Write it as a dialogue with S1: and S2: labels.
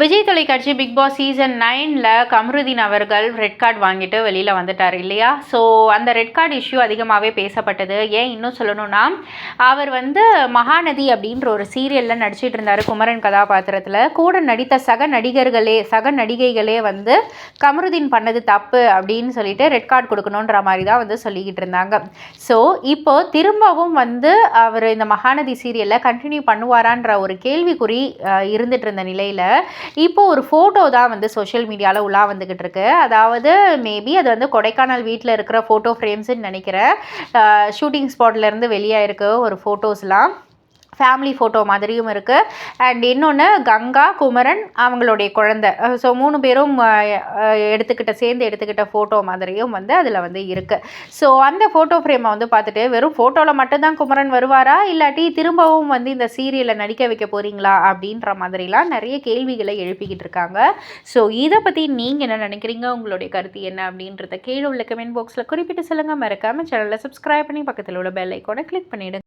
S1: விஜய் தொலைக்காட்சி big Boss season 9ல் Kamaruddin அவர்கள் red card வாங்கிட்டு வெளியில் வந்துட்டார் இல்லையா? ஸோ அந்த ரெட் கார்டு இஷ்யூ அதிகமாகவே பேசப்பட்டது. ஏன் இன்னும் சொல்லணும்னா, அவர் மகாநதி அப்படின்ற ஒரு சீரியலில் நடிச்சிட்டு இருந்தார் குமரன் கதாபாத்திரத்தில். கூட நடித்த சக நடிகைகளே கமருதீன் பண்ணது தப்பு அப்படின்னு சொல்லிட்டு ரெட் கார்டு கொடுக்கணுன்ற மாதிரி தான் சொல்லிக்கிட்டு இருந்தாங்க. ஸோ இப்போ திரும்பவும் அவர் இந்த மகாநதி சீரியலில் கண்டினியூ பண்ணுவாரான்ற ஒரு கேள்விக்குறி இருந்துட்டு இருந்த நிலையில் இப்போ ஒரு ஃபோட்டோ தான் சோஷியல் மீடியாவில் உள்ளா வந்துக்கிட்டு இருக்கு. அதாவது மேபி அது கொடைக்கானல் வீட்டில் இருக்கிற ஃபோட்டோ ஃப்ரேம்ஸ்ன்னு நினைக்கிறேன். ஷூட்டிங் ஸ்பாட்லேருந்து வெளியாயிருக்கு ஒரு ஃபோட்டோஸ்லாம். ஃபேமிலி ஃபோட்டோ மாதிரியும் இருக்குது. அண்ட் இன்னொன்று கங்கா, குமரன், அவங்களுடைய குழந்தை. ஸோ 3 பேரும் சேர்ந்து எடுத்துக்கிட்ட ஃபோட்டோ மாதிரியும் அதில் இருக்குது. ஸோ அந்த ஃபோட்டோ ஃப்ரேமை பார்த்துட்டு வெறும் ஃபோட்டோவில் மட்டும்தான் குமரன் வருவாரா, இல்லாட்டி திரும்பவும் இந்த சீரியலில் நடிக்க வைக்க போகிறீங்களா அப்படின்ற மாதிரிலாம் நிறைய கேள்விகளை எழுப்பிக்கிட்டு இருக்காங்க. ஸோ இதை பற்றி நீங்கள் என்ன நினைக்கிறீங்க? உங்களுடைய கருத்து என்ன அப்படின்றத கீழே உள்ள கமெண்ட் பாக்ஸில் குறிப்பிட்டு சொல்லுங்கள். மறக்காமல் சேனலை சப்ஸ்கிரைப் பண்ணி பக்கத்தில் உள்ள பெல் ஐக்கானை கிளிக் பண்ணிவிடுங்க.